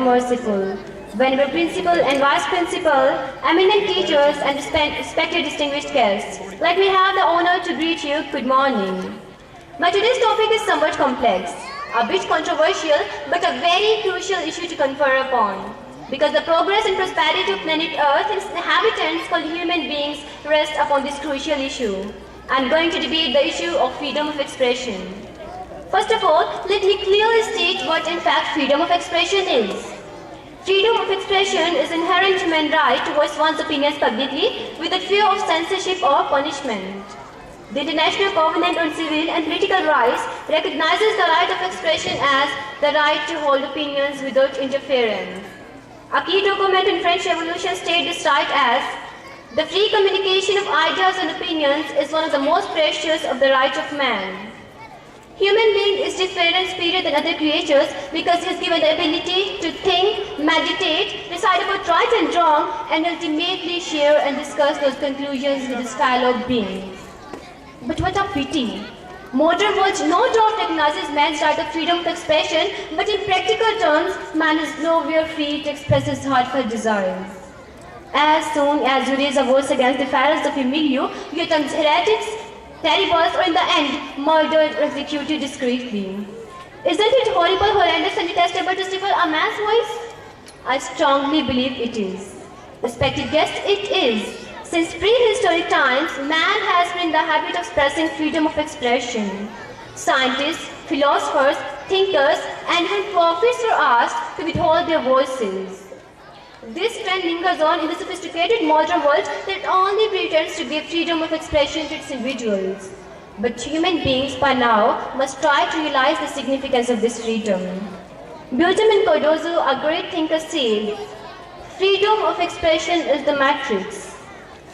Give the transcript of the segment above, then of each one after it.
merciful. Venerable Principal and Vice Principal, eminent teachers and respected distinguished guests, let me have the honor to greet you good morning. My today's topic is somewhat complex, a bit controversial, but a very crucial issue to confer upon. Because the progress and prosperity of planet Earth and its inhabitants called human beings rest upon this crucial issue. I am going to debate the issue of freedom of expression. First of all, let me clearly state what in fact freedom of expression is. Freedom of expression is inherent human right to voice one's opinions publicly without fear of censorship or punishment. The International Covenant on Civil and Political Rights recognizes the right of expression as the right to hold opinions without interference. A key document in French Revolution states this right as the free communication of ideas and opinions is one of the most precious of the rights of man. Human being is different and superior than other creatures because he is given the ability to think, meditate, decide about right and wrong, and ultimately share and discuss those conclusions with his fellow beings. But what a pity! Modern world no doubt recognizes man's right of freedom of expression, but in practical terms, man is nowhere free to express his heartfelt desires. As soon as you raise a voice against the pharaohs of your milieu, you turn heretics, terribles, or in the end, murdered or executed discreetly. Isn't it horrible, horrendous, and detestable to stifle a man's voice? I strongly believe it is. Respected guests, it is. Since prehistoric times, man has been in the habit of expressing freedom of expression. Scientists, philosophers, thinkers, and even prophets are asked to withhold their voices. This trend lingers on in the sophisticated modern world that only pretends to give freedom of expression to its individuals. But human beings by now must try to realize the significance of this freedom. Benjamin Cardozo, a great thinker, said, "Freedom of expression is the matrix.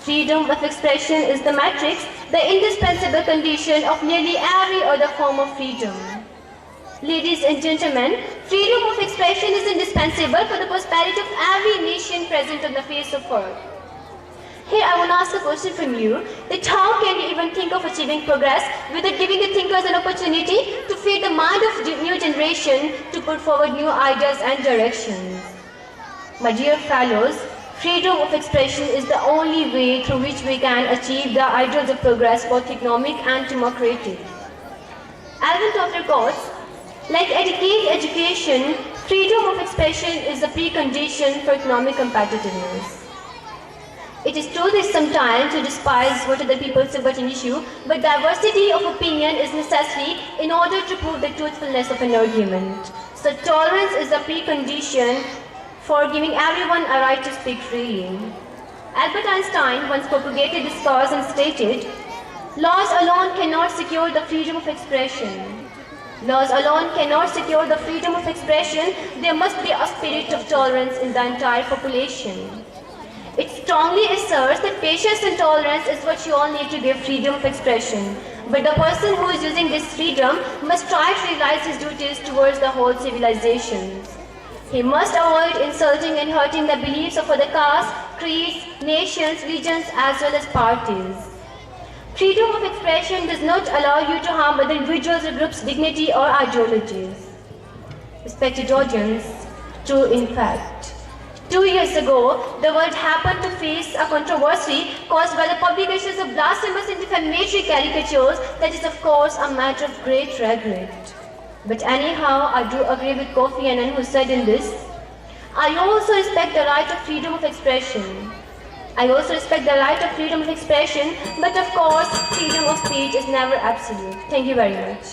Freedom of expression is the matrix, the indispensable condition of nearly every other form of freedom." Ladies and gentlemen, freedom of expression is indispensable for the prosperity of every nation present on the face of earth. Here I want to ask a question from you, that how can you even think of achieving progress without giving the thinkers an opportunity to feed the mind of the new generation to put forward new ideas and directions? My dear fellows, freedom of expression is the only way through which we can achieve the ideals of progress, both economic and democratic. Alvin Toffler quotes, "Like education, freedom of expression is a precondition for economic competitiveness." It is true that sometimes we despise what other people say about an issue, but diversity of opinion is necessary in order to prove the truthfulness of an argument. So tolerance is a precondition for giving everyone a right to speak freely. Albert Einstein once propagated this cause and stated, "Laws alone cannot secure the freedom of expression. Laws alone cannot secure the freedom of expression. There must be a spirit of tolerance in the entire population." It strongly asserts that patience and tolerance is what you all need to give freedom of expression. But the person who is using this freedom must try to realize his duties towards the whole civilization. He must avoid insulting and hurting the beliefs of other castes, creeds, nations, religions, as well as parties. Freedom of expression does not allow you to harm other individuals or groups' dignity or ideologies. Respected audience, true in fact. 2 years ago, the world happened to face a controversy caused by the publications of blasphemous and defamatory caricatures that is of course a matter of great regret. But anyhow, I do agree with Kofi Annan who said in this, "I also respect the right of freedom of expression. I also respect the right of freedom of expression, but of course, freedom of speech is never absolute." Thank you very much.